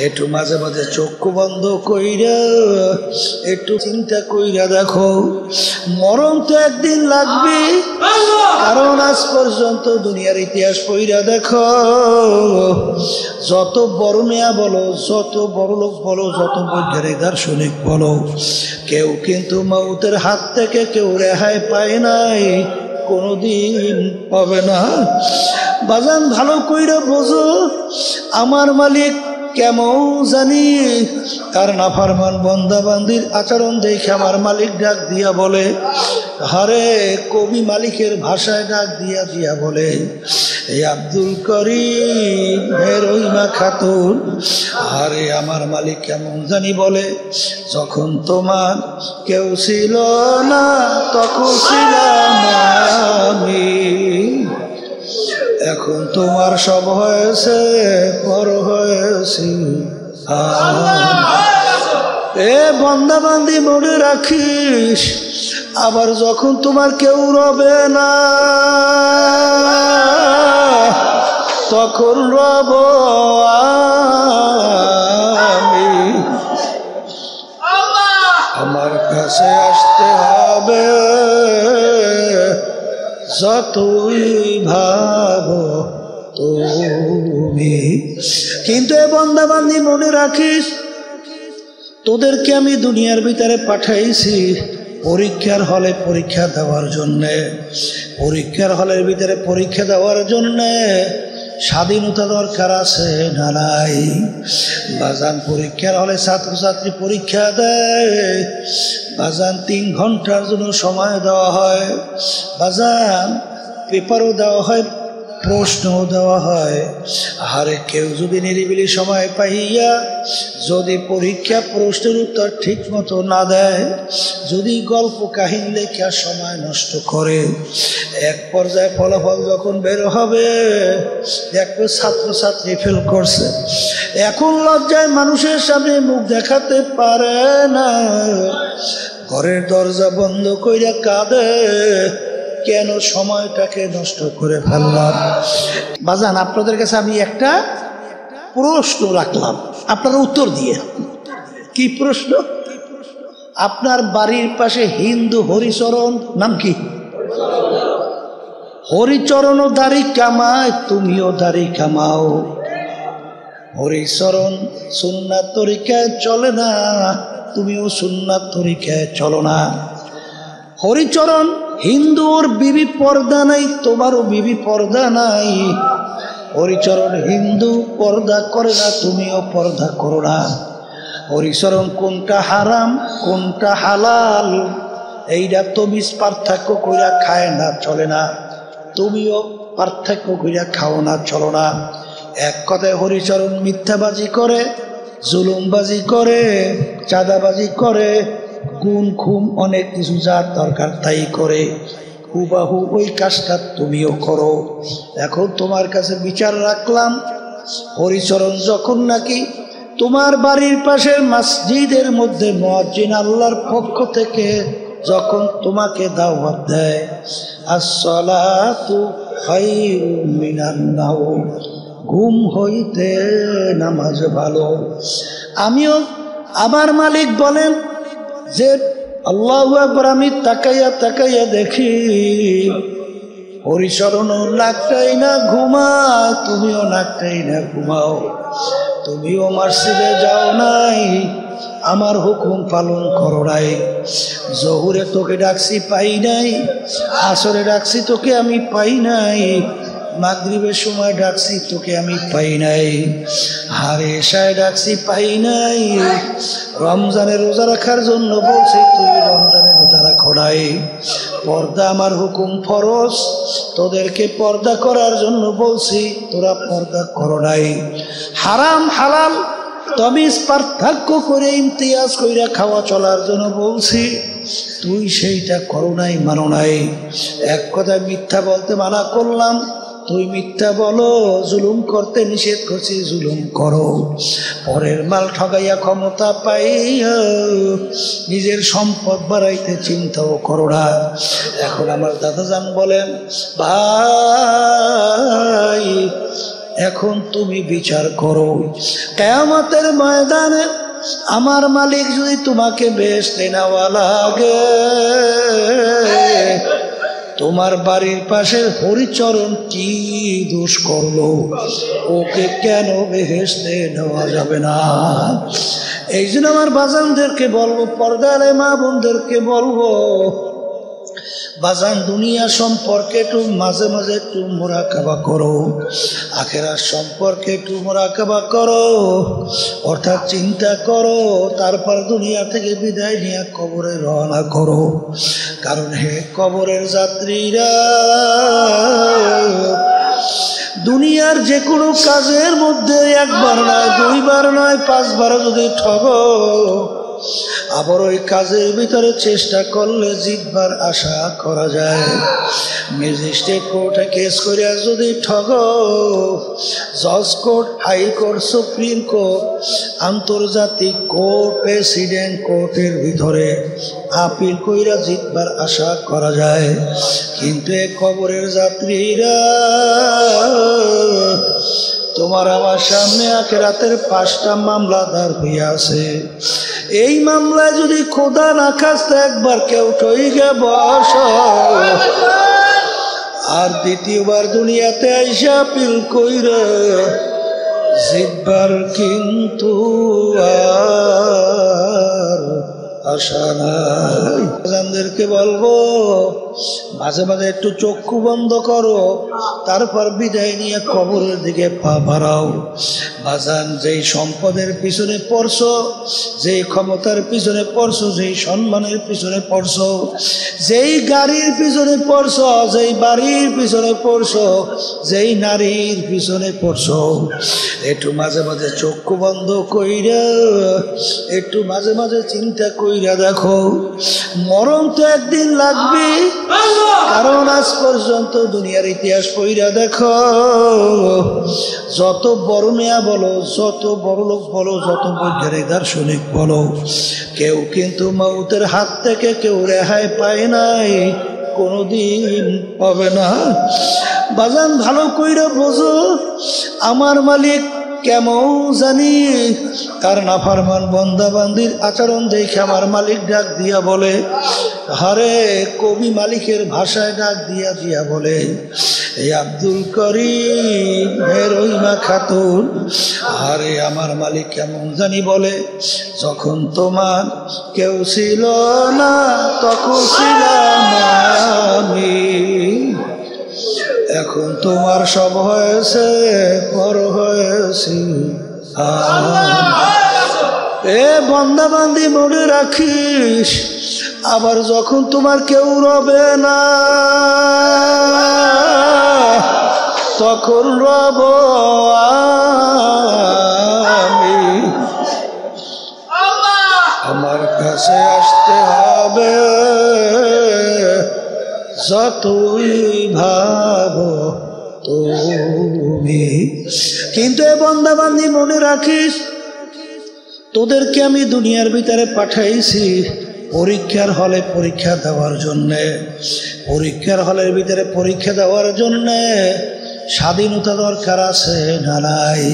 একটু মাঝে মাঝে চক্ষু বন্ধ কইরা একটু চিন্তা কইরা দেখো, মরণ তো একদিন লাগবে। কারণ আজ পর্যন্ত দুনিয়ার ইতিহাস পইরা দেখো, যত বড় মেয়া বলো, যত বড় লোক বলো, যত বৈজ্ঞানিক দার্শনিক বলো, কেউ কিন্তু মৌতের হাত থেকে কেউ রেহাই পায় নাই, কোনদিন পাবে না। বাজান ভালো কইরা বোঝো, আমার মালিক কেমন জানি, তার নাফরমান বান্দা বান্দির আচরণ দেখে আমার মালিক ডাক দিয়া বলে, হারে কবি মালিকের ভাষায় ডাক দিয়া দিয়া বলে, এই আব্দুল করিম হে রহিমা খাতুন, আরে আমার মালিক কেমন জানি বলে, যখন তোমার কেউ ছিল না তখন ছিলাম আমি, এখন তোমার সব হয়েছে পর হয়েছে। এ বান্দা বান্দি মনে রাখিস, আবার যখন তোমার কেউ রবে না তখন রব আমি, আমার কাছে আসতে হবে যতই ভাবো তুমি। কিন্তু এ বান্দা বান্দি মনে রাখিস, তোদেরকে আমি দুনিয়ার ভিতরে পাঠাইছি পরীক্ষার হলে পরীক্ষা দেওয়ার জন্যে, পরীক্ষার হলের ভিতরে পরীক্ষা দেওয়ার জন্যে স্বাধীনতা দরকার আছে না নাই? বাজান পরীক্ষার হলে ছাত্রছাত্রী পরীক্ষা দেয়, বাজান 3 ঘন্টার জন্য সময় দেওয়া হয়, বাজান পেপারও দেওয়া হয়, প্রশ্নও দেওয়া হয়। আরে কেউ যদি নিরিবিলি সময় পাইয়া যদি পরীক্ষা প্রশ্নের উত্তর ঠিক মতো না দেয়, যদি গল্প কাহিনী লেখা সময় নষ্ট করে, এক পর্যায়ে ফলাফল যখন বের হবে দেখবে ছাত্রছাত্রী ফেল করছে, এখন লজ্জায় মানুষের সামনে মুখ দেখাতে পারে না, ঘরের দরজা বন্ধ কইরা কাঁদে, কেন সময়টাকে নষ্ট করে ফেললাম। বাজান আপনাদের কাছে আমি একটা প্রশ্ন রাখলাম, আপনারা উত্তর দিয়ে। কি প্রশ্ন? আপনার বাড়ির পাশে হিন্দু হরিচরণ, নাম কি? হরিচরণও দাড়ি কামায়, তুমিও দাড়ি কামাও। হরিচরণ সুন্নাত তরিকায় চলে না, তুমিও সুন্নাত তরিকায় চলো না। হরিচরণ হিন্দুর বিবি পর্দা নাই, তোমারও বিবি পর্দা নাই। হরিচরণ হিন্দু পর্দা করে না, তুমিও পর্দা করো না। হরিচরণ কোনটা হারাম কোনটা হালাল এইটা তমিজ পার্থক্য কইরা খায় না, চলে না, তুমিও পার্থক্য কইরা খাও না, চলো না। এক কথায় হরিচরণ মিথ্যাবাজি করে, জুলুমবাজি করে, চাঁদাবাজি করে, গুণ খুম অনেক কিছু যার দরকার তাই করে, হুবাহু ওই কাজটা তুমিও করো। এখন তোমার কাছে বিচার রাখলাম, হরিচরণ যখন নাকি তোমার বাড়ির পাশের মসজিদের মধ্যে মুয়াজ্জিন আল্লাহর পক্ষ থেকে যখন তোমাকে দাওয়াত দেয়, আসসালাতু খায়রুম মিনান নাওম, ঘুম হইতে নামাজ ভালো। আমিও আমার মালিক বলেন যে আল্লাহু আকবার, আমি তাকাইয়া তাকাইয়া দেখি হরিচরণও নাকটাই না ঘুমায়, তুমিও নাকটাই না ঘুমাও। তুমিও মসজিদে যাও নাই, আমার হুকুম পালন করো নাই। জহুরে তোকে ডাকছি পাই নাই, আসরে ডাকছি তোকে আমি পাই নাই, মাগরিবের সময় ডাকছি তোকে আমি পাই নাই, হারে এশায় ডাকছি পাই নাই, রমজানের রোজা রাখার জন্য বলছি তুই রমজানের রোজা রাখো নাই। পর্দা আমার হুকুম ফরজ, তোদেরকে পর্দা করার জন্য বলছি, তোরা পর্দা করো নাই। হারাম হালাল তমিজ পার্থক্য করে ইমতিয়াজ কইরা খাওয়া চলার জন্য বলছি, তুই সেইটা করো নাই, মানো নাই। এক কথায় মিথ্যা বলতে মানা করলাম, তুই মিথ্যা বলো, জুলুম করতে নিষেধ করছি, জুলুম করো। পরের মাল ঠগাইয়া ক্ষমতা পাইয়া নিজের সম্পদ বাড়াইতে চিন্তাও করো না। এখন আমার দাদাজান বলেন, ভাই এখন তুমি বিচার করো। কিয়ামতের ময়দানে আমার মালিক যদি তোমাকে বেহেশতে নেওয়া লাগে, তোমার বাড়ির পাশের হরিচরণ কি দোষ করলো, ওকে কেন বেহেশতে নেওয়া যাবে না? এই জন্য আমার বাজানদেরকে বলবো, পর্দার মা বোনদেরকে বলবো, বাজান দুনিয়া সম্পর্কে একটু মাঝে মাঝে একটু মুরাকাবা করো, আখিরাত সম্পর্কে একটু মুরাকাবা করো, অর্থাৎ চিন্তা করো, তারপর দুনিয়া থেকে বিদায় নিয়ে কবরে রওনা করো। কারণ হে কবরের যাত্রীরা, দুনিয়ার যে কোনো কাজের মধ্যে একবার নয়, দুইবার নয়, 5 বার যদি ঠগো, আবার ওই কাজের ভিতরে চেষ্টা করলে জিতবার আশা করা যায়। ম্যাজিস্ট্রেট কোর্টে কেস করিয়া যদি ঠগো, জজ কোর্ট, হাইকোর্ট, সুপ্রিম কোর্ট, আন্তর্জাতিক কোর্ট, প্রেসিডেন্ট কোর্টের ভিতরে আপিল কইরা জিতবার আশা করা যায়। কিন্তু এ কবরের যাত্রীরা, তোমার আমার সামনে আখিরাতের 5টা মামলা দাঁড় হইয়া আছে। এই মামলায় যদি খোদা না খাস্তে একবার কেউ ঠইকে বস, আর দ্বিতীয়বার দুনিয়াতে আইসা আপিল কইরা জিতবার কিন্তু আর আশা নাই। বাজানদেরকে বলবো, মাঝে মাঝে একটু চক্ষু বন্ধ করো, তারপর বিদায় নিয়ে কবরের দিকে পা বাড়াও। বাজান, যেই সম্পদের পিছনে পড়ছো, যেই ক্ষমতার পিছনে পড়ছো, যেই সম্মানের পিছনে পড়ছো, যেই গাড়ির পিছনে পড়ছো, যেই বাড়ির পিছনে পড়ছো, যেই নারীর পিছনে পড়ছো, একটু মাঝে মাঝে চক্ষু বন্ধ কইরা একটু মাঝে মাঝে চিন্তা কইরা দেখো, মরণ তো একদিন লাগবে। কারণ আজ পর্যন্ত দুনিয়ার ইতিহাস পইরা দেখো, যত বড় নেয়া বলো, যত বড় লোক বলো, যত বৈজ্ঞানিক দার্শনিক বলো, কেউ কিন্তু মউতের হাত থেকে কেউ রেহাই পায় নাই, কোনদিন পাবে না। বাজান, ভালো কইরা বোঝো, আমার মালিক কেমন জানি, তার নাফরমান বান্দা বান্দির আচরণ দেখে আমার মালিক ডাক দিয়া বলে, হারে কবি মালিকের ভাষায় ডাক দিয়া দিয়া বলে, এই আব্দুল করিম হে রহিমা খাতুন, আরে আমার মালিক কেমন জানি বলে, যখন তোমার কেউ ছিল না তখন ছিলাম আমি, এখন তোমার সব হয়েছে, বড় হয়েছি। এ বান্দা বান্দি মনে রাখিস, আবার যখন তোমার কেউ রবে না, তখন রব আমি। আমার কাছে আসতে হবে, যতই ভাবো তুমি। কিন্তু এ বান্দা বান্দি মনে রাখিস, তোদেরকে আমি দুনিয়ার ভিতরে পাঠাইছি পরীক্ষার হলে পরীক্ষা দেওয়ার জন্যে। পরীক্ষার হলের ভিতরে পরীক্ষা দেওয়ার জন্যে স্বাধীনতা দরকার আছে না নাই?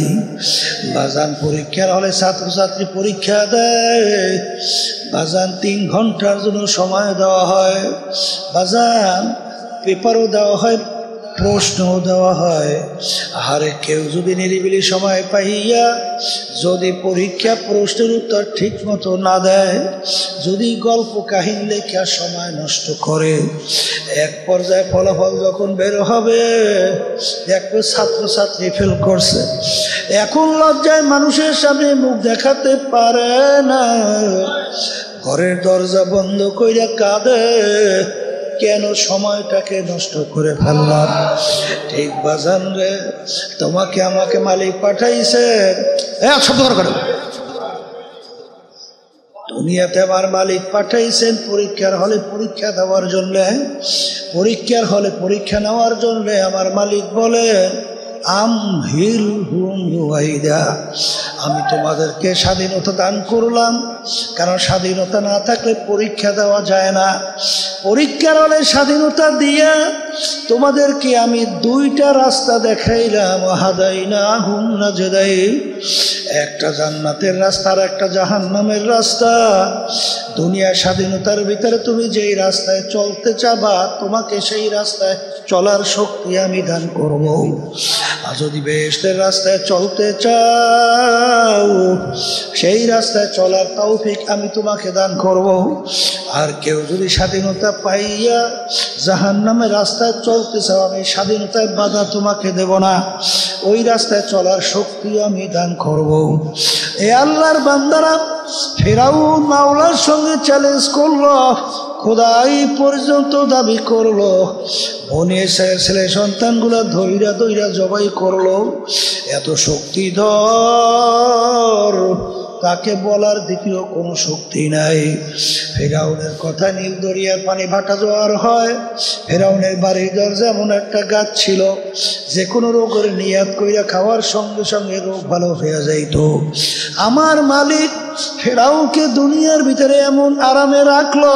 বাজান, পরীক্ষার হলে ছাত্রছাত্রী পরীক্ষা দেয়, বাজান 3 ঘন্টার জন্য সময় দেওয়া হয়, বাজান পেপারও দেওয়া হয়, প্রশ্নও দেওয়া হয়। আরে কেউ যদি নিরিবিলি সময় পাইয়া যদি পরীক্ষা প্রশ্নের উত্তর ঠিক মতো না দেয়, যদি গল্প কাহিনী লেখা সময় নষ্ট করে, এক পর্যায়ে ফলাফল যখন বের হবে দেখবে ছাত্রছাত্রী ফেল করছে। এখন লজ্জায় মানুষের সামনে মুখ দেখাতে পারে না, ঘরের দরজা বন্ধ কইরা কাঁদে, কেন সময়টাকে নষ্ট করে ফেললাম। ঠিক বাজান রে, তোমাকে আমাকে মালিক পাঠাইছে, শব্দ করে, দুনিয়াতে আমার মালিক পাঠাইছেন পরীক্ষার হলে পরীক্ষা দেওয়ার জন্য। পরীক্ষার হলে পরীক্ষা নেওয়ার জন্য আমার মালিক বলে, আমি তোমাদেরকে স্বাধীনতা দান করলাম, কারণ স্বাধীনতা না থাকলে পরীক্ষা দেওয়া যায় না। পরীক্ষার হলে স্বাধীনতা দিয়া তোমাদেরকে আমি দুইটা রাস্তা দেখাইলাম, হাদাইনাহুম নাজদাইন, একটা জান্নাতের রাস্তা আর একটা জাহান্নামের রাস্তা। দুনিয়ার স্বাধীনতার ভিতরে তুমি যেই রাস্তায় চলতে চাবা তোমাকে সেই রাস্তায় চলার শক্তি আমি দান করব। আর যদি বেহেশতের রাস্তায় চলতে চাও সেই রাস্তায় চলার তৌফিক আমি তোমাকে দান করব। আর কেউ যদি স্বাধীনতা পাইয়া জাহান্নামের রাস্তায় চলতে চাও আমি স্বাধীনতায় বাধা তোমাকে দেব না, ওই রাস্তায় চলার শক্তি আমি দান করব। এ আল্লাহর বান্দারা ফিরআউন মাওলার সঙ্গে চ্যালেঞ্জ করলো, খোদাই পর্যন্ত দাবি করলো, বনে ইসরাইলের ছেলে সন্তানগুলো ধৈরা ধৈরা জবাই করলো। এত শক্তিধর তাকে বলার দ্বিতীয় কোনো শক্তি নাই। ফিরআউনের কথা নীল দরিয়ার পানি ভাটা জোয়ার হয়। ফিরআউনের বাড়ির দরজা এমন একটা গাছ ছিল যে কোনো রোগের নিয়াত কইরা খাওয়ার সঙ্গে সঙ্গে রোগ ভালো হয়ে যাইত। আমার মালিক ফিরআউনকে দুনিয়ার ভিতরে এমন আরামে রাখলো,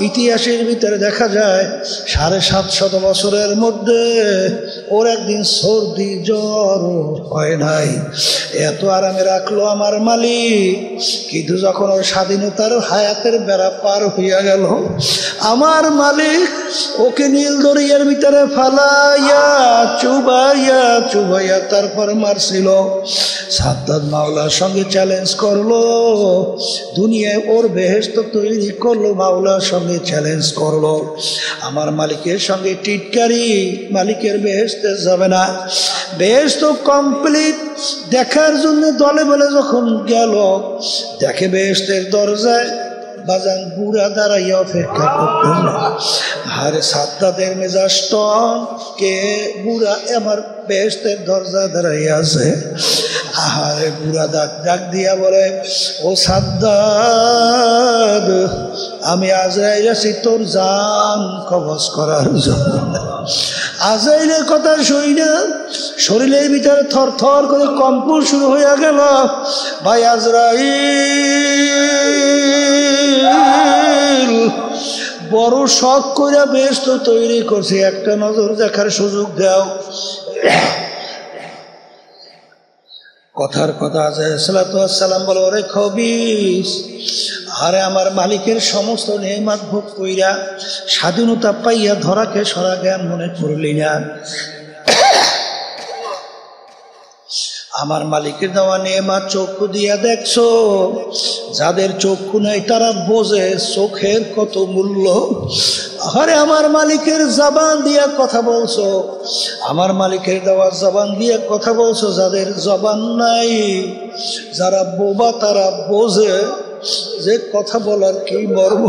ইতিহাসের ভিতরে দেখা যায় 750 বছরের মধ্যে ওর একদিন সর্দি জ্বর হয় নাই, এত আরামে রাখলো আমার মালিক। কিন্তু যখন ওর স্বাধীনতার হায়াতের বেড়া পার হইয়া গেল আমার মালিক ওকে নীল দরিয়ার ভিতরে ফালাইয়া চুবাইয়া চুবাইয়া তারপর মারছিল। সাদ্দাত মাওলার সঙ্গে চ্যালেঞ্জ করলো, দুনিয়ায় ওর বেহেশত তৈরি করলো, মাওলার সঙ্গে চ্যালেঞ্জ করলো। আমার মালিকের সঙ্গে টিটকারি, মালিকের বেহেশতে যাবে না। বেহেশত কমপ্লিট দেখার জন্য দলে বলে যখন গেল দেখে বেহেশতের দরজায় বাজান বুড়া দাঁড়াইয়া অপেক্ষা করতেন। আরে সাদ্দাতের মেজাজ টন, কে বুড়া আমার বেহেশতের দরজা দাঁড়াইয়া আছে। আহারে বুড়া ডাক দিয়া বলে, ও সাদ্দাত আমি আজরাইল আছি তোর জান কবজ করার জন্য। আজরাইলের কথা শুই না শরীরের ভিতরে থর থর করে কম্পন শুরু হয়ে গেল। ভাই আজরাইল বড় শখ করে বেহেশত তৈরি করছে, একটা নজর দেখার সুযোগ দাও। কথার কথা সালাম বলো, ওরে খবিস, আরে আমার মালিকের সমস্ত নেয়ামত ভোগ কইরা স্বাধীনতা পাইয়া ধরাকে সরা জ্ঞান মনে করলি না। আমার মালিকের দেওয়া নেয়ামত চক্ষু দিয়া দেখছো, যাদের চক্ষু নাই তারা বোঝে চোখের কত মূল্য। আরে আমার মালিকের জবান দিয়া কথা বলছো, আমার মালিকের দেওয়া জবান দিয়ে কথা বলছো, যাদের জবান নাই যারা বোবা তারা বোঝে যে কথা বলার কি মর্ম।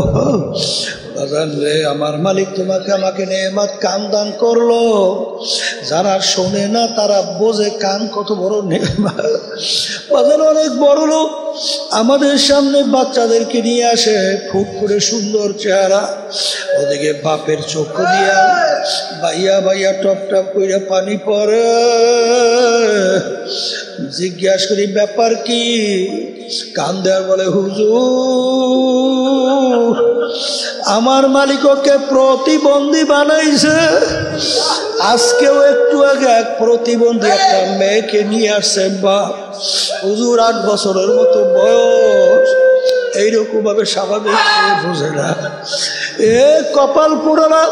রে আমার মালিক তোমাকে আমাকে নেয়ামত কান দান করলো, যারা শোনে না তারা বোঝে কান কত বড় নেয়ামত। বাজার অনেক বড় লোক আমাদের সামনে বাচ্চাদেরকে নিয়ে আসে, ফুট করে সুন্দর চেহারা, ওদিকে বাপের চক্ষু দিয়া বাইয়া বাইয়া টপ টপ করে পানি পড়ে। জিজ্ঞাসা করি ব্যাপার কি, কান দেওয়ার বলে হুজুর আমার মালিক ওকে প্রতিবন্ধী বানাইছে। আজকেও একটু আগে এক প্রতিবন্ধী একটা মেয়েকে নিয়ে আসছে, বা হুজুর 8 বছরের মতো বয়স, এইরকম ভাবে স্বাভাবিক বুঝে না। এ কপাল পোড়ালা,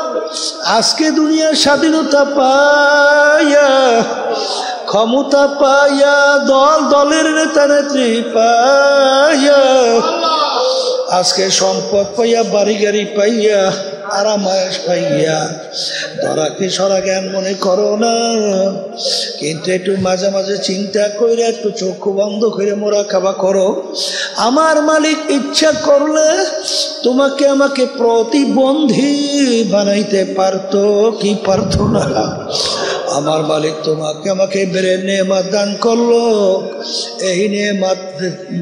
আজকে দুনিয়ার স্বাধীনতা পাইয়া ক্ষমতা পাইয়া দলের নেতা নেত্রী পাইয়া আজকে সম্পদ পাইয়া বাড়ি গাড়ি পাইয়া আরামায়েশ পাইয়া ধরাকে সরা জ্ঞান মনে করো না। কিন্তু একটু মাঝে মাঝে চিন্তা করে একটু চক্ষু বন্ধ করে মোরা খাবা করো। আমার মালিক ইচ্ছা করলে তোমাকে আমাকে প্রতিবন্ধী বানাইতে পারতো কি পারতো না? আমার মালিক তোমাকে আমাকে বেড়ে নেয়ামত দান করলো, এই নেয়ামত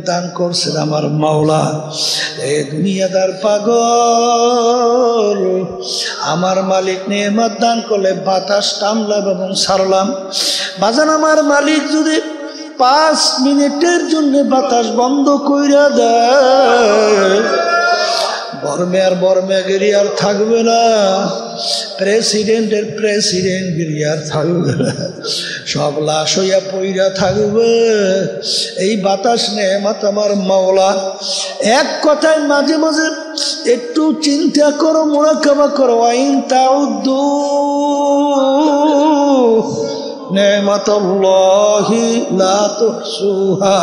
দান করছেন আমার মাওলা। এ দুনিয়াদার পাগল, আমার মালিক নেয়ামত দান করলে বাতাস টানলাম এবং ছাড়লাম। বাজান আমার মালিক যদি 5 মিনিটের জন্য বাতাস বন্ধ কইরা দেয়, বর্মেগিরি আর থাকবে না, প্রেসিডেন্টগিরি আর থাকবে না, সব লাশ হইয়া পইরা থাকবে। এই বাতাস নেয়ামত আমার মাওলা। এক কথায় মাঝে মাঝে একটু চিন্তা করো, মুরাকাবা করো, আইন তাউদ্দু নেমাতুল্লাহি লা তুহসুহা।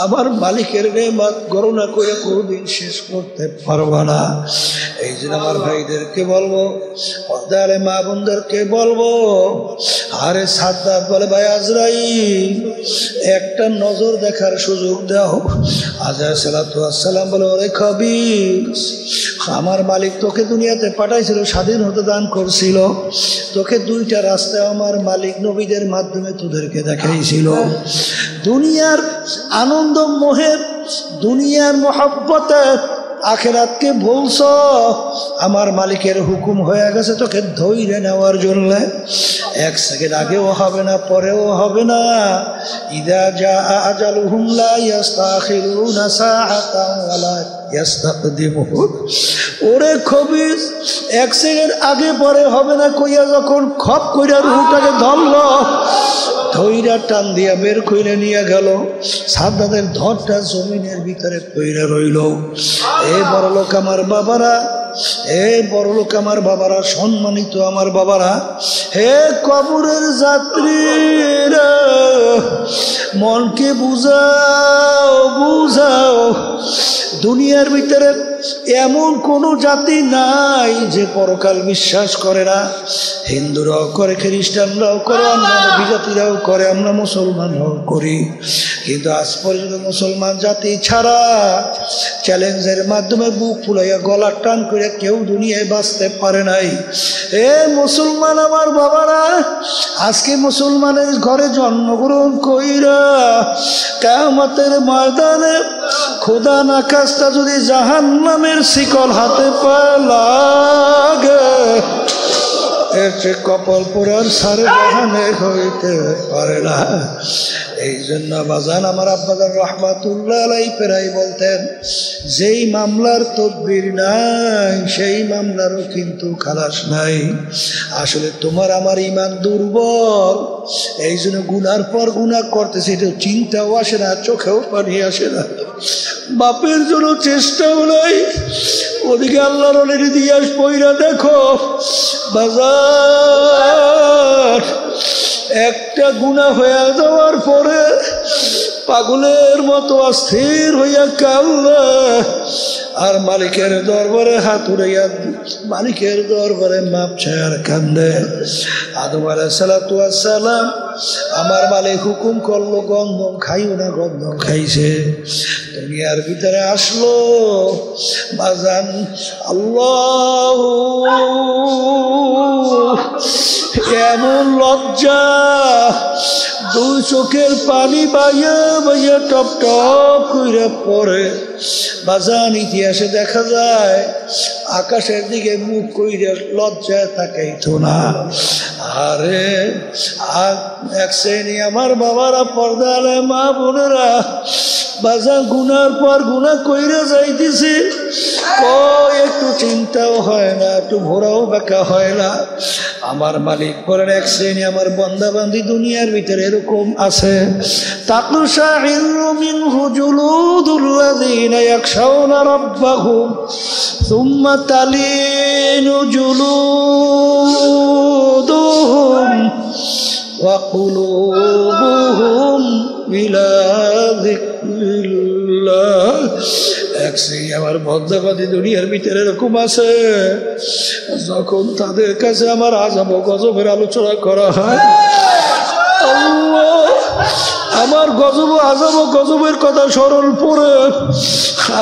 আমার মালিকের নেয়ামত গণনা করে কোনদিন শেষ করতে পারবা না। এই জন্য আমার ভাইদেরকে বলবো, পর্দারে মা বোনদেরকে বলবো, আরে সাদ্দাত বলে ভাই আজরাইল একটা নজর দেখার সুযোগ দাও। আজরাইল সালাতু আসসালাম বলে, ওরে খবিস, আমার মালিক তোকে দুনিয়াতে পাঠাইছিল, স্বাধীনতা দান করছিল, তোকে দুইটা রাস্তায় আমার মালিক নবীদের মাধ্যমে তোদেরকে দেখাইছিল। দুনিয়ার আনন্দ মোহে, দুনিয়ার মহব্বতে আখেরাতকে বলছ, আমার মালিকের হুকুম হয়ে গেছে তোকে ধৈর্য নেওয়ার জন্য। এক সেকেন্ড আগেও হবে না, পরেও হবে না। ইদা জাআ আজালুহুম লা ইস্তাখিরুনা সাআতান ওয়ালা ইস্তাকদিমুন। ওরে খবিস, এক সেকেন্ড আগে পরে হবে না কইয়া যখন খপ কইরা রুহটাকে ধরলো, ধৈরা টান দিয়া বের কইরা নিয়ে গেল, সাদ্দাতের ধরটা জমিনের ভিতরে কইরা রইল। এ বড়লোক আমার বাবারা, হে বড়লোক আমার বাবারা, সম্মানিত আমার বাবারা, হে কবরের যাত্রীরা, মনকে বুঝাও বুঝাও। দুনিয়ার ভিতরে এমন কোনো জাতি নাই যে পরকাল বিশ্বাস করে না। হিন্দুরাও করে, খ্রিস্টানরাও করে, অন্যান্য বিজাতিরাও করে, আমরা মুসলমানরাও করি। কিন্তু আজ পর্যন্ত মুসলমান জাতি ছাড়া চ্যালেঞ্জের মাধ্যমে বুক ফুলাইয়া গলা টান করে কেউ দুনিয়ায় বাঁচতে পারে নাই। এ মুসলমান আমার বাবারা, আজকে মুসলমানের ঘরে জন্মগ্রহণ কইরা কিয়ামতের ময়দানে খোদা না খাস্তা যদি জাহান্নামের শিকল হাতে পায় লাগে, এর চেয়ে কপাল পোড়ার সারে জাহানে হইতে পারে না। এই জন্য বাজান আমার আব্বাজান রহমাতুল্লাহ আলাইহি প্রায় বলতেন, যেই মামলার তদবির নাই সেই মামলারও কিন্তু খালাস নাই। আসলে তোমার আমার ইমান দুর্বল, এই জন্য গুনার পর গুনাহ করতেছে, এটা চিন্তাও আসে না, চোখেও পানি আসে না, বাপের জন্য চেষ্টাও নাই। ওদিকে আল্লাহর ওলির ইতিহাস পইরা দেখো বাজার, একটা গুনাহ হয়ে যাওয়ার পরে পাগলের মতো অস্থির হইয়া কাঁদলে, আর মালিকের দরবারে হাত উড়াইয়া মালিকের দরবারে মাপ চায় আর কান্দে। আদম আলাইহিস সালাতু ওয়াস সালাম, আমার মালিক হুকুম করলো গন্ধম খাইও না, গন্ধম খাইছে। দুনিয়ার ভিতরে আসলো বাজান, আল্লাহ এমন লজ্জা, দুই চোখের পানি বাইয়া বাইয়া টপ টপ কইরা পড়ে। বাজান ইতিহাসে দেখা যায় আকাশের দিকে মুখ কইরা লজ্জায় তাকাইতো না। আরে এক শ্রেণী আমার বাবারা, পর্দালে মা বোনেরা, বাজার গুনার পর গুনাহ কইরা যাইতেছে, একটু চিন্তাও হয় না, একটু ভোরাও বাঁকা হয় না। আমার মালিক বলেন, এক শ্রেণী আমার বান্দা বান্দি দুনিয়ার ভিতরে এরকম আছে, তাকশাইরু মিনহু জুলুদুল্লাযীনা ইয়াখশাউনা রাব্বাহুম সুম্মা তালিনু জুলুদুহুম ওয়া কুলুবুহুম ইলা যিকরিল্লাহ। এক শ্রেণী আমার বন্দাবাদী দুনিয়ার ভিতরে এরকম আছে, যখন তাদের কাছে আমার আযাব গজবের আলোচনা করা হয়, আল্লাহ আমার গজব আযাব গজবের কথা স্মরণ পড়ে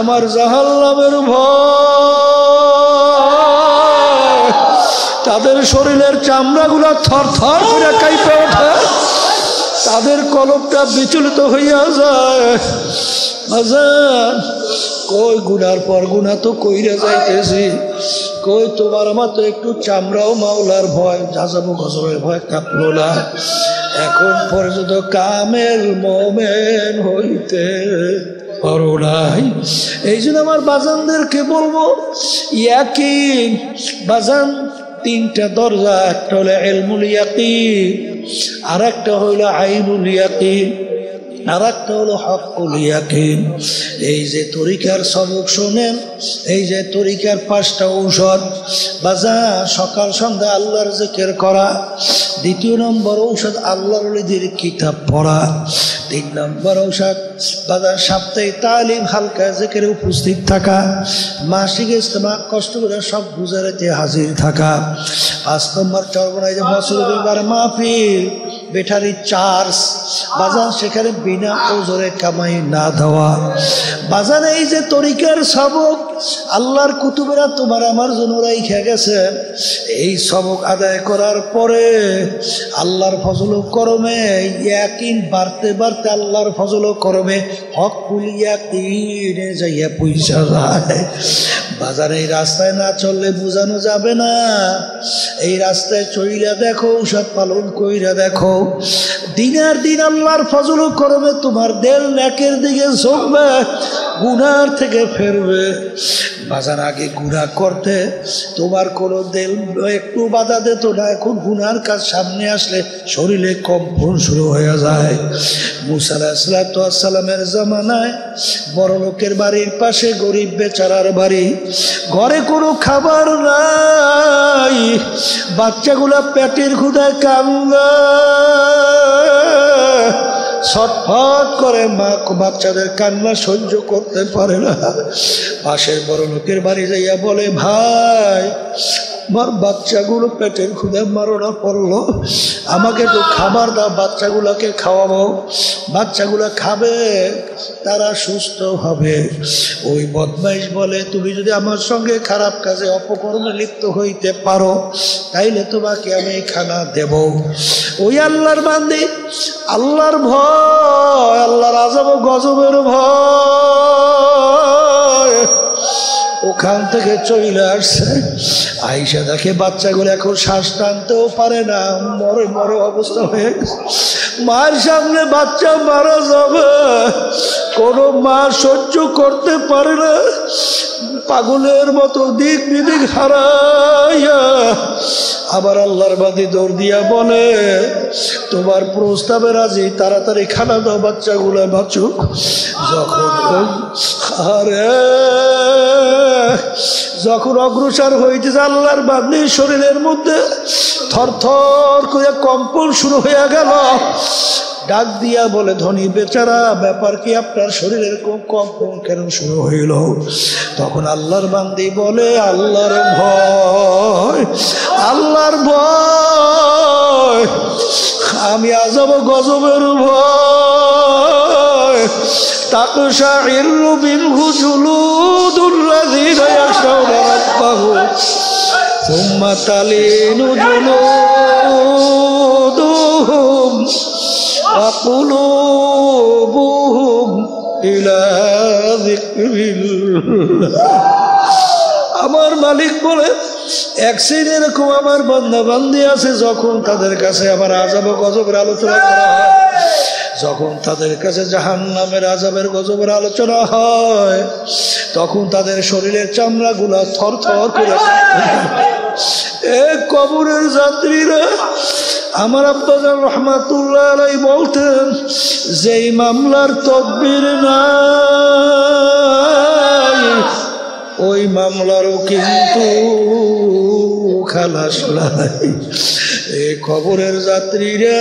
আমার জাহান্নামের ভয়, তাদের শরীরের চামড়াগুলা থর থর করে কাঁপে ওঠে, তাদের কলবটা বিচলিত হইয়া যায়। কই গুনার পর গুনা তো কইরা যাইতেছি, কই তোমার মতো একটু চামড়াও মাওলার ভয়, আযাব গজবের ভয় কাঁপলো না। এখন পর্যন্ত কামেল মোমেন হইতে পারো নাই। এই জন্য আমার বাজানদেরকে বলবো, ইয়াকিন বাজান তিনটা দরজা, একটা হলো ইলমুল ইয়াকিন, আর একটা হলো আইনুল ইয়াকিন, আর একটা হলো হকুল ইয়াকিন। এই যে তরিকার সবক শোনেন, এই যে তরিকার 5টা ঔষধ বাজার, সকাল সন্ধ্যা আল্লাহর জিকির করা। 2 নম্বর ঔষধ আল্লাহর ওলিদের কিতাব পড়া। 3 নম্বর ঔষধ বাজার সাপ্তাহিক তালিম হালকা জিকিরে উপস্থিত থাকা। মাসিক ইজতেমা কষ্ট করে সব গুজারাতে হাজির থাকা। 5 নম্বর চরবনায় যে বছর 2বার মাহফিল, ব্যাটারি চার্জ বাজার, সেখানে বিনা ওজরে কামাই না দেওয়া। বাজার এই যে তরিকার সবক আল্লাহর কুতুবেরা তোমার আমার জন্য রাইখা গেছে, এই সবক আদায় করার পরে আল্লাহর ফজল ও করমে ইয়াকিন বাড়তে বাড়তে আল্লাহর ফজল ও করমে হকুল ইয়াকিনে যাইয়া পয়সা যায়। বাজারে এই রাস্তায় না চললে বোঝানো যাবে না। এই রাস্তায় চইলা দেখো, ঔষধ পালন কইরা দেখো, দিনের দিন আল্লাহর ফজল ও করমে তোমার দেল নেকের দিকে ঝুঁকবে, গুনার থেকে ফেরবে। বাজার আগে গুনাহ করতে তোমার কোনো দেল একটু বাধা দিত না, এখন গুনার কাজ সামনে আসলে শরীরে কম্পন শুরু হয়ে যায়। মুসা আলাইহিস সালামের জামানায় বড় লোকের বাড়ির পাশে গরিব বেচারার বাড়ি, ঘরে কোনো খাবার নাই, বাচ্চাগুলা পেটের ক্ষুধায় কান্না, ছটফট করে মা বাচ্চাদের কান্না সহ্য করতে পারে না। পাশের বড় লোকের বাড়ি যাইয়া বলে, ভাই আমার বাচ্চাগুলো পেটের ক্ষুধায় মারণা পড়লো, আমাকে তো খাবার দাও, বাচ্চাগুলোকে খাওয়াবো, বাচ্চাগুলো খাবে, তারা সুস্থ হবে। ওই বদমাইশ বলে, তুমি যদি আমার সঙ্গে খারাপ কাজে অপকর্মে লিপ্ত হইতে পারো তাইলে তোমাকে আমি খানা দেব। ওই আল্লাহর বান্দী আল্লাহর ভয়, আল্লাহর আযাব ও গজবের ভয় ওখান থেকে চলে আসছে। আইসা দেখে বাচ্চাগুলো এখন শ্বাস টানতেও পারে না, মরে মরে অবস্থা হয়ে গেছে। মায়ের সামনে বাচ্চা মারা যাবে, কোনো মা সহ্য করতে পারে না, পাগলের মতো দিক বিদিক হারাইয়া আবার আল্লাহর বাদী দৌড় দিয়া বলে, তোমার প্রস্তাবে রাজি, তাড়াতাড়ি খানা দাও, বাচ্চাগুলো বাঁচুক। যখন অগ্রসর হইতেছে আল্লাহর বান্দির শরীরের মধ্যে থরথর করে কম্পন শুরু হয়ে গেল। ডাক দিয়া বলে, ধনী বেচারা, ব্যাপার কি, আপনার শরীরের কম্পন কেন শুরু হইল? তখন আল্লাহর বান্দি বলে, আল্লাহর ভয়, আল্লাহর ভয়, আমি আযাব গজবের ভয়। তাকশাইরু মিনহু জুলুদুল্লাযীনা ইয়াখশাউনা রাব্বাহুম সুম্মা তালিনু জুলুদুহুম ওয়া কুলুবুহুম ইলা যিকরিল্লাহ। আমার মালিক বলে, এক শ্রেণী এরকম আমার বান্দা বান্দি আছে, যখন তাদের কাছে আমার আযাব গজবের আলোচনা করা হয়, যখন তাদের কাছে জাহান্নামের আযাবের গজবের আলোচনা হয়, তখন তাদের শরীরের চামড়াগুলা থরথর করে। এ কবরের যাত্রীরা, আমার আব্বাজান রহমাতুল্লাহ আলাইহি বলতেন, যেই মামলার তদবির নাই ওই মামলারও কিন্তু খালাস নাই। এই কবরের যাত্রীরা,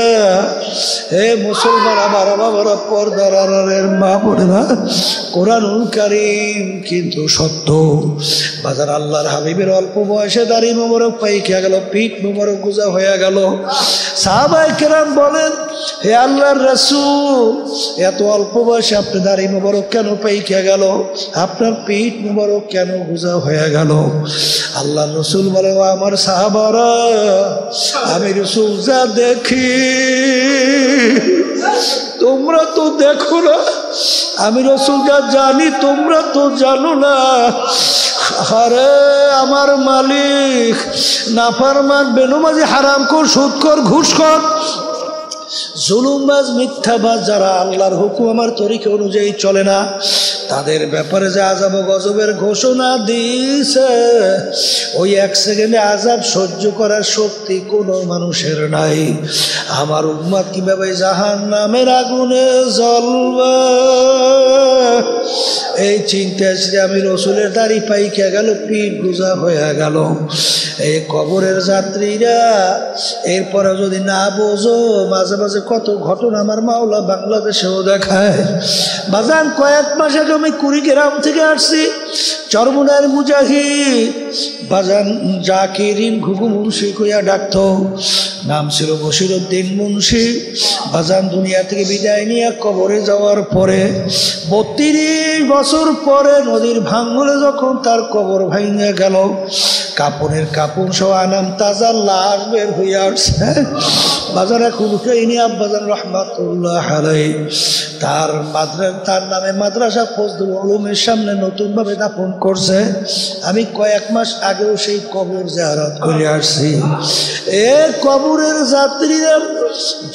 হে মুসলমান আমার বাবারা, পর্দার আড়ালের মা বোনেরা, কোরআনুল কারীম কিন্তু সত্য। বাজার আল্লাহর হাবিবের অল্প বয়সে দাড়ি মোবারক পাইকা গেল, পিঠ মোবারক গুজা হয়ে গেল। সাহাবায়ে কেরাম বলেন, হে আল্লাহর রাসূল, এত অল্প বয়সে আপনি দাড়ি মোবারক কেন পাইকা গেল, আপনার পিঠ মোবারক কেন গুজা হয়ে গেল? আল্লাহর রাসূল বলে, ও আমার সাহাবারা, আমি রাসূল যা দেখি তোমরা তো দেখো না, আমি রাসূল যা জানি তোমরা তো জানো না। আরে আমার মালিক নাফরমান, বেনমাজি, হারামখোর, সুদখোর, ঘুষখোর, জুলুমবাজ মিথ্যাবাজ যারা আল্লাহর হুকুম আমার তরিকা অনুযায়ী চলে না, তাদের ব্যাপারে যে আযাব ও গজবের ঘোষণা দিয়েছে, ওই এক সেকেন্ডে আযাব সহ্য করার শক্তি কোনো মানুষের নাই। আমার উম্মত কিভাবে জাহান্নামের আগুনে জ্বলবে, এই চিন্তা আসলে আমি রসুলের দাড়ি পাইকা গেল, পিঠ গুজা হয়ে গেল। এই কবরের যাত্রীরা এরপরে যদি না বোঝো, মাঝে মাঝে কত ঘটনা আমার মাওলা বাংলাদেশেও দেখায়। বাজান কয়েক মাস আগে আমি কুড়িগ্রাম থেকে আসছি, চরমুনার মুজাহিদ বাজান জাকিরিন ঘুঘু মুন্সি কইয়া ডাকত, নাম ছিল বশিরউদ্দিন মুন্সি। বাজান দুনিয়া থেকে বিদায় নিয়ে কবরে যাওয়ার পরে 32 বছর পরে নদীর ভাঙ্গলে যখন তার কবর ভাঙে গেল, কাপড়ের কাপড় সহ আনাম তাজা লাশ বের হইয়া আসছে। বাজার এখন উঠেইনি আব্বাজান রহমাতুল্লাহ আলাইহি তার নামে মাদ্রাসা ফজলুল উলুমের সামনে নতুনভাবে দাফন করছে। আমি কয়েক মাস আগেও সেই কবর জিয়ারত করে আসছি। এ কবরের যাত্রীরা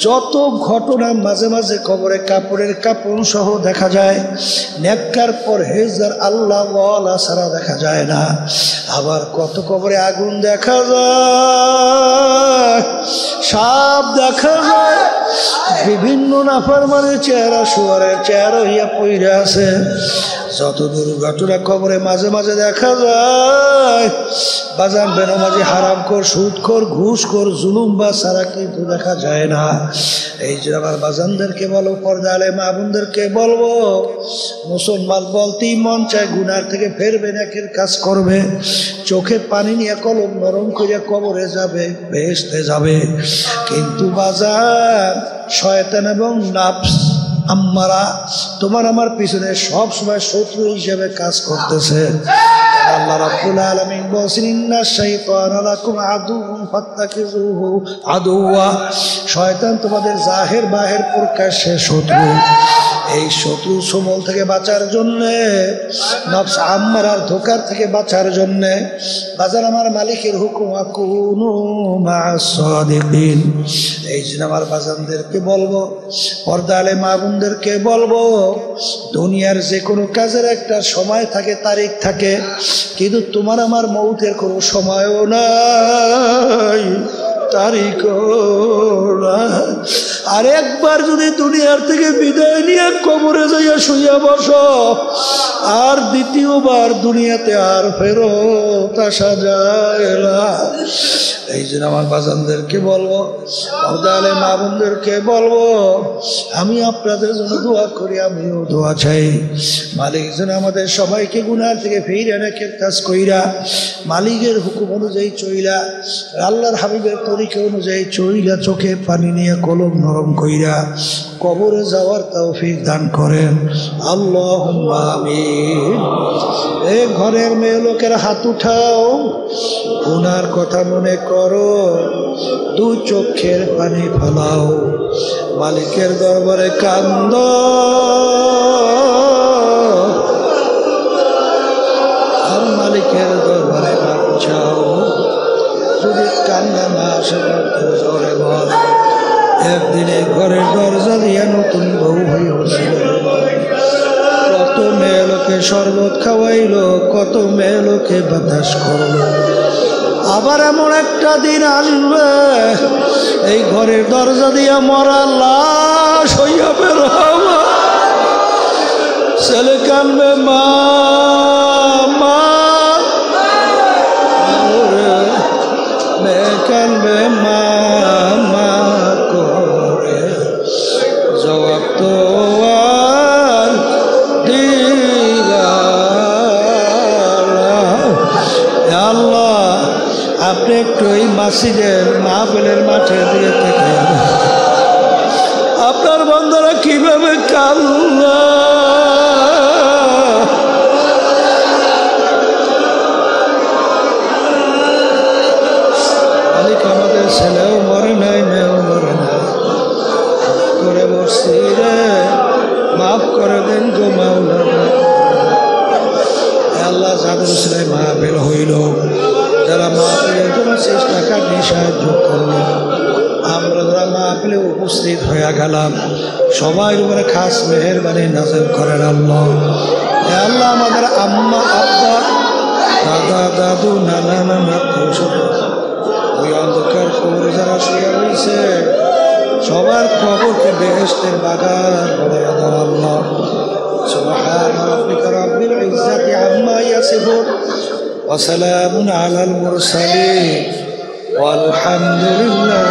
যত ঘটনা মাঝে মাঝে কবরে কাপড়ের কাপড় সহ দেখা যায়, নেককার পরহেজগার আল্লাহ ওয়ালা ছাড়া দেখা যায় না। আবার কত কবরে আগুন দেখা যায়, সাপ দেখা যায়, বিভিন্ন নাফরমানের চেহারা শুয়ারের চেহারা হইয়া পইরে আছে। যত দুর্ঘটনা কবরে মাঝে মাঝে দেখা যায়, বাজান বেনামাজি হারামখোর সুদখোর ঘুষখোর জুলুমবা ছাড়া কিন্তু দেখা যায় না। এই যে আমার বাজানদেরকে বলো, পর্দা আলে মা বোনদেরকে বলবো, মুসলমান বলতেই মন চায় গুনার থেকে ফেরবে, নেকের কাজ করবে, চোখে পানি নিয়ে কলম নরম করে কবরে যাবে, বেহেশতে যাবে। কিন্তু বাজার শয়তান এবং নাফস আম্মারা তোমার আমার পিছনে সব সময় শত্রু হিসেবে কাজ করতেছে। আল্লাহ রাব্বুল আলামিন বলেন, ইন্নাশ শাইতানা লাকুম আদুউন ফাত্তাখিযুহু আদুওয়া। শয়তান তোমাদের জাহির বাহির প্রকাশ্যে শত্রু। এই শত্রু সমল থেকে বাঁচার জন্যে, নফস আম্মারার ধোকার থেকে বাঁচার জন্যে বাজার আমার মালিকের হুকুম আকুনু মা'আস সাদিকিন। এই জন্য আমার বাজানদেরকে বলবো, পর্দা আলে মা বোনদেরকে বলবো, দুনিয়ার যে কোনো কাজের একটা সময় থাকে, তারিখ থাকে, কিন্তু তোমার আমার মৌতের কোনো সময়ও নাই, তারিখও নাই। আর একবার যদি দুনিয়ার থেকে বিদায় নিয়ে কবরে যাইয়া শুইয়া বসো, আর দ্বিতীয়বার দুনিয়াতে আর ফেরত আসা যায় না। এই জন্য আমার বাজানদেরকে বলবো, পর্দা আলে মা বোনদেরকে বলবো, আমি আপনাদের জন্য দোয়া করি, আমিও দোয়া চাই। মালিক যেন আমাদের সবাইকে গুনার থেকে ফিরে নেকের কাজ কইরা, মালিকের হুকুম অনুযায়ী চইলা, আল্লাহর হাবিবের তরিকা অনুযায়ী চইলা, চোখে পানি নিয়ে কলম নরম কইরা কবরে যাওয়ার তৌফিক দান করেন, আল্লাহুম্মা আমিন। এই ঘরের মেয়ে লোকের হাত উঠাও, গুনার কথা মনে করো, দুই চোখের পানি ফেলাও, মালিকের দরবারে কান্দ, আর মালিকের দরবারে মাপ চাও। যদি কান্না না আসে জোরে বল, একদিনে ঘরের দরজা দিয়া নতুন বউ হইয়াছিল, কত মেয়ে লোকে শরবত খাওয়াইলো, কত মেয়ে লোকে বাতাস করলো। আবার এমন একটা দিন আসবে, এই ঘরের দরজা দিয়া মরা লাশ হইয়া বের হবে, ছেলে কানবে মা মা, মেয়ে কানবে মা মা করে, জবাব তো আর দিলা। আল্লাহ আপনি একটু এই মসজিদের মাহফিলের মাঠের দিকে থেকে আপনার বন্ধুরা কিভাবে কান্না, মালিক আমাদের ছেলেও মরে নাই, মেয়েও মরে নাই, করে বসছি রে, মাফ করে দেন গো মাওলা। আল্লাহ যাদের ছেলে মাহফিল হইল, যারা মাহফিলের জন্য চেষ্টা কাটিয়ে সাহায্য করলো, আমরা যারা মাহফিলে উপস্থিত হয়ে গেলাম, সবার উপরে খাস মেহেরবানি নাযিল করেন আল্লাহ। হে আল্লাহ, আমাদের আম্মা আব্বা দাদা দাদু নানা নানা ওই অন্ধকার কবরে যারা শুয়ে রয়েছে সবার কবরকে বেহেশতের বাগান বানায়া দাও আল্লাহ। সুবহান রাব্বিকা রাব্বিল ইজ্জাতি আম্মা ইয়াসিফুন ওয়া সালামুন আলাল মুরসালিন ওয়ালহামদুলিল্লাহ।